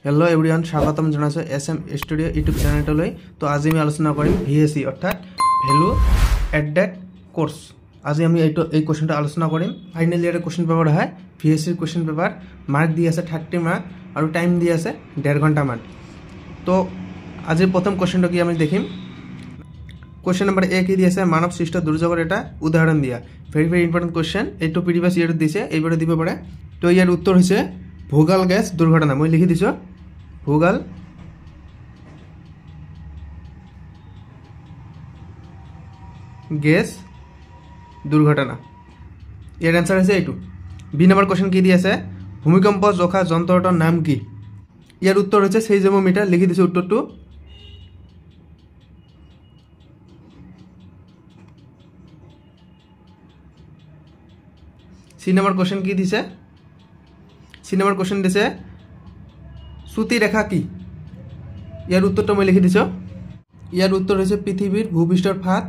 Hello everyone स्वागतम जनाइছো SM studio YouTube चैनलटলৈ। तो आज আমি আলোচনা কৰিম ভিএসি অৰ্থাৎ ভ্যালু এডেড কোৰ্স। आज আমি এই কোশ্চেনটা আলোচনা কৰিম। ফাইনাল ইয়াৰ কোশ্চেন পেপাৰ হয় ভিএসিৰ কোশ্চেন পেপাৰ। মাৰ্ক দি আছে 30 মাৰ্ক আৰু টাইম দি আছে 1.5 ঘন্টা মান। তো আজি প্ৰথম কোশ্চেনটো কি আমি দেখিম। কোশ্চেন নম্বৰ 1 কি দি আছে মানৱ সৃষ্ট দুৰ্যোগৰ এটা উদাহৰণ দিয়া। Very important question. এইটো প্ৰিভিয়াস ইয়াৰত দিছে, এইবাৰ দিব পাৰে। তো ইয়াৰ উত্তৰ হৈছে ভোগাল গ্যাস দুর্ঘটনা। মই লিখি দিছো ভোগাল গ্যাস দুর্ঘটনা। এর অ্যান্সার আছে এইটো। বি নম্বর কোশ্চেন কি দি আছে ভূমিকম্প জোখা যন্ত্রটার নাম কি। ইয়ার উত্তর হচ্ছে সেইজমোমিটার। লিখি দিছো উত্তরটো। সি নম্বর কোশ্চেন কি দিছে সি নম্বর কোশ্চেন দিছে শ্ৰুতি ৰেখা কি। ইয়াৰ উত্তৰটো মই লিখি দিছো। ইয়াৰ উত্তৰ হৈছে পৃথিৱীৰ ভূপৃষ্ঠৰ ফাট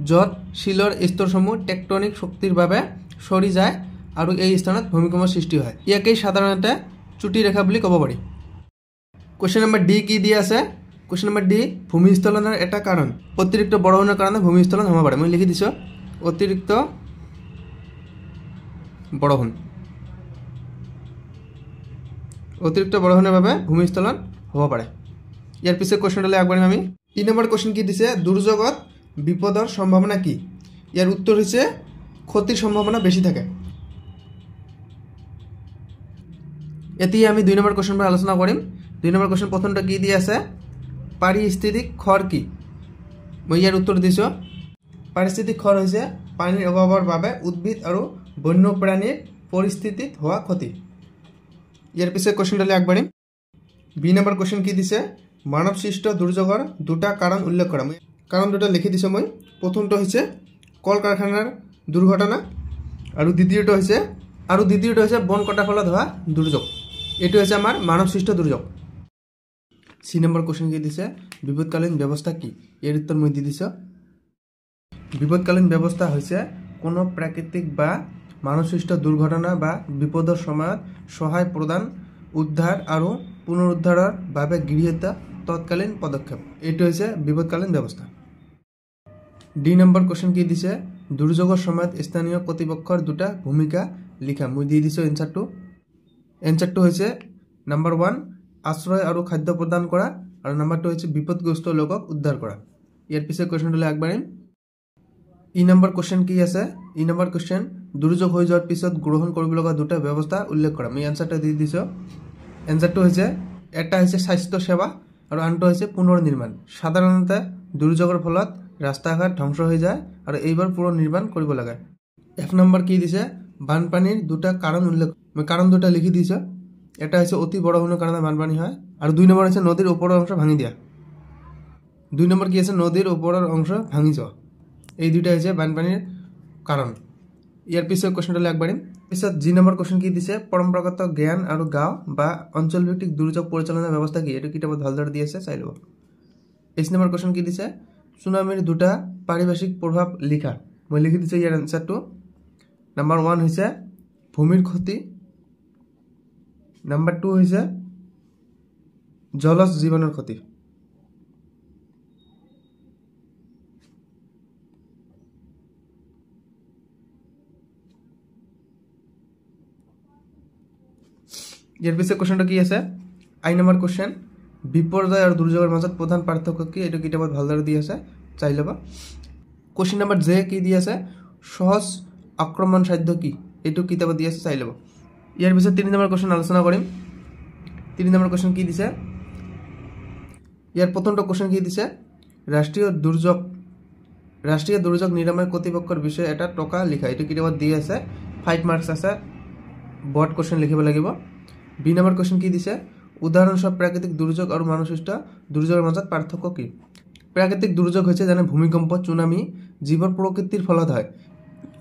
য'ত শিলৰ স্তৰসমূহ টেকটনিক শক্তিৰ বাবে সৰি যায় আৰু এই স্থানত ভূমিকম্পৰ সৃষ্টি হয়। ইয়াকেই সাধাৰণতে চ্যুতি ৰেখা বুলি ক'ব পাৰি। কোশ্চেন নম্বৰ ডি কি দি আছে কোশ্চেন নম্বৰ ডি ভূমিস্খলনৰ এটা কাৰণ অতিৰিক্ত বৰষুণৰ কাৰণে ভূমিস্খলন হ'ব পাৰে। মই লিখি দিছো অতিৰিক্ত বৰষুণ। অতিৰিক্ত বৰষুণেৰ ভাবে ভূমিস্খলন হব পাৰে। ইয়াৰ পিছে কোশ্চেনটালে আগবাঢ়িম আমি। 3 নম্বৰ কোশ্চেন কি দিছে দুৰ্যোগত বিপদৰ সম্ভাৱনা কি। ইয়াৰ উত্তৰ হৈছে ক্ষতিৰ সম্ভাৱনা বেশি থাকে। এতিয়া আমি 2 নম্বৰ কোশ্চেন আলোচনা কৰিম। 2 নম্বৰ কোশ্চেন প্ৰথমটা কি দি আছে পাৰিস্থিতিক ক্ষয় কি। মই ইয়াৰ উত্তৰ দিছো পাৰিস্থিতিক ক্ষয় হৈছে পানীৰ অভাৱৰ বাবে উদ্ভিদ আৰু বন্যপ্ৰাণীৰ পৰিস্থিতিত হোৱা ক্ষতি। ইয়াৰ পিছে কোশ্চেনটালে আগবাঢ়িম। বি নম্বৰ কোশ্চেন কি দিছে মানৱ সৃষ্ট দুৰ্যোগৰ দুটা কাৰণ উল্লেখ কৰা। কাৰণ দুটা লিখি দিছো মই। প্ৰথমটো হৈছে কল কাৰখানাৰ দুৰ্ঘটনা আৰু দ্বিতীয়টো হৈছে বন কটাৰ ফলত হোৱা দুৰ্যোগ। এইটো হৈছে আমাৰ মানৱ সৃষ্ট দুৰ্যোগ। সি নম্বৰ কোশ্চেন কি দিছে বিপদকালীন ব্যৱস্থা কি। ইয়াৰ উত্তৰ মই দি দিছো। বিপদকালীন ব্যৱস্থা হৈছে কোনো প্ৰাকৃতিক বা মানৱসৃষ্ট দুৰ্ঘটনা বা বিপদৰ সময়ত সহায় প্ৰদান উদ্ধাৰ আৰু পুনৰুদ্ধাৰৰ বাবে গৃহীত তৎকালীন পদক্ষেপ। এইটো হৈছে বিপদকালীন ব্যৱস্থা। ডি নম্বৰ কোশ্চেন কি দিছে দুৰ্যোগৰ সময়ত স্থানীয় কৰ্তৃপক্ষৰ দুটা ভূমিকা লিখা। মই দি দিছো এনসাৰটো। এনসাৰটো হৈছে নম্বৰ 1 আশ্ৰয় আৰু খাদ্য প্ৰদান কৰা আৰু নম্বৰ 2 হৈছে বিপদগ্ৰস্ত লোকক উদ্ধাৰ কৰা। ইয়াৰ পিছে কোশ্চেনটোলৈ আগবাঢ়িম। ই নম্বৰ কোশ্চেন কি আছে ই নম্বৰ কোশ্চেন দুৰ্যোগ হৈ যোৱাৰ পিছত গ্ৰহণ কৰিব লগা দুটা ব্যৱস্থা উল্লেখ কৰা। মই এনসাৰটা দি দিছো। এনসাৰটো হৈছে এটা হৈছে স্বাস্থ্য সেৱা আৰু আনটো হৈছে পুনৰ নিৰ্মাণ। সাধাৰণতে দুৰ্যোগৰ ফলত ৰাস্তা ঘাট ধ্বংস হৈ যায় আৰু এইবাৰ পুনৰ নিৰ্মাণ কৰিব লাগে। এক নম্বৰ কি দিছে বানপানীৰ দুটা কাৰণ উল্লেখ। মই কাৰণ দুটা লিখি দিছো। এটা হৈছে অতি বৰষুণৰ কাৰণে বানপানী হয় আৰু 2 নম্বৰ হৈছে নদীৰ ওপৰৰ অংশ ভাঙি দিয়া। 2 নম্বৰ কি আছে নদীৰ ওপৰৰ অংশ ভাঙি যোৱা। এই দুটা হৈছে বানপানীৰ কাৰণ। ইয়াৰ পিছে কোশ্চেনটালে আগবাঢ়িম। পিছত জি নম্বৰ কোশ্চেন কি দিছে পৰম্পৰাগত জ্ঞান আৰু গাঁও বা অঞ্চলভিত্তিক দুৰ্যোগ পৰিচালনা ব্যৱস্থা কি। এইটো কিতাপত ভালদৰে দি আছে চাই লব। 8 নম্বৰ কোশ্চেন কি দিছে সুনামিৰ দুটা পাৰিপাৰ্শ্বিক প্ৰভাৱ লিখা। মই লিখি দিছো ইয়াৰ আনসাৰটো। নম্বৰ 1 হৈছে ভূমিৰ ক্ষতি। নম্বৰ 2 হৈছে জলজ জীৱনৰ ক্ষতি। ইয়াৰ পিছে কোশ্চেনটা কি আছে আই নম্বৰ কোশ্চেন বিপৰ্যয় আৰু দুৰ্যোগেৰ মাজত প্ৰধান পাৰ্থক্য কি। এইটো কিতাপত ভালদৰে দি আছে চাই লবা। কোশ্চেন নম্বৰ জে কি দি আছে সহজ আক্ৰমণ সাধ্য কি। এইটো কিতাপত দি আছে চাই লব। ইয়াৰ পিছত 3 নম্বৰ কোশ্চেন আলোচনা কৰিম। 3 নম্বৰ কোশ্চেন কি দিছে ইয়াৰ প্ৰথমটো কোশ্চেন কি দিছে ৰাষ্ট্ৰীয় দুৰ্যোগ নিৰাময় কৰ্তৃপক্ষৰ বিষয়ে এটা টকা লিখা। এইটো কিতাপত দি আছে 5 মাৰ্কস আছে। বৰ্ড কোশ্চেন লিখিব লাগিব। বি নম্বৰ কোশ্চেন কি দিছে উদাহৰণস্বৰূপ প্ৰাকৃতিক দুৰ্যোগ আৰু মানৱসৃষ্ট দুৰ্যোগৰ মাজত পাৰ্থক্য কি। প্ৰাকৃতিক দুৰ্যোগ হৈছে যেনে ভূমিকম্প চুনামি যিবোৰ প্ৰকৃতিৰ ফলত হয়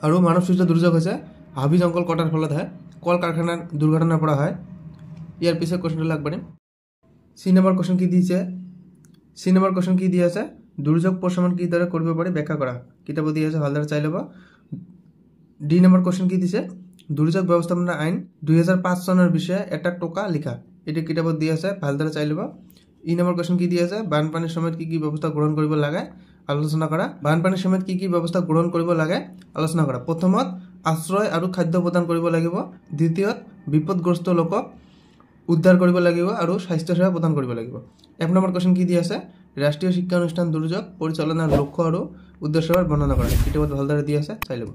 আৰু মানৱসৃষ্ট দুৰ্যোগ হৈছে হাবি জঙ্গল কটাৰ ফলত হয় কল কাৰখানাৰ দুৰ্ঘটনাৰ পৰা হয়। ইয়াৰ পিছে কোশ্চেনটো আগবাঢ়িম। সি নম্বৰ কোশ্চেন কি দি আছে দুৰ্যোগ প্ৰশমন কিদৰে কৰিব পাৰি ব্যাখ্যা কৰা। কিতাপত দি আছে ভালদৰে চাই লব। ডি নম্বৰ কোশ্চেন কি দিছে দুৰ্যোগ ব্যবস্থাপনা আইন 2005 সনেৰ বিষয়ে একটা টোকা লিখা। এইটো কিতাপত দি আছে, ভালদৰে চাই ল'ব। ই নম্বৰ কোৱেশ্যন কি দি আছে, বানপানীৰ সময়ত কি কি ব্যৱস্থা গ্ৰহণ কৰিব লাগে আলোচনা কৰা। বানপানীৰ সময়ত কি কি ব্যৱস্থা গ্ৰহণ কৰিব লাগে আলোচনা কৰা। প্ৰথমত আশ্ৰয় আৰু খাদ্য প্ৰদান কৰিব লাগিব। দ্বিতীয়ত বিপদগ্ৰস্ত লোকক উদ্ধাৰ কৰিব লাগিব আৰু স্বাস্থ্যসেৱা প্ৰদান কৰিব লাগিব। 1 নম্বৰ কোৱেশ্যন কি দি আছে, ৰাষ্ট্ৰীয় শিক্ষা অনুষ্ঠান দুৰ্যোগ পৰিচালনাৰ লক্ষ্য আৰু উদ্দেশ্যৰ বৰ্ণনা কৰা। কিতাপত ভালদৰে দি আছে, চাই ল'ব।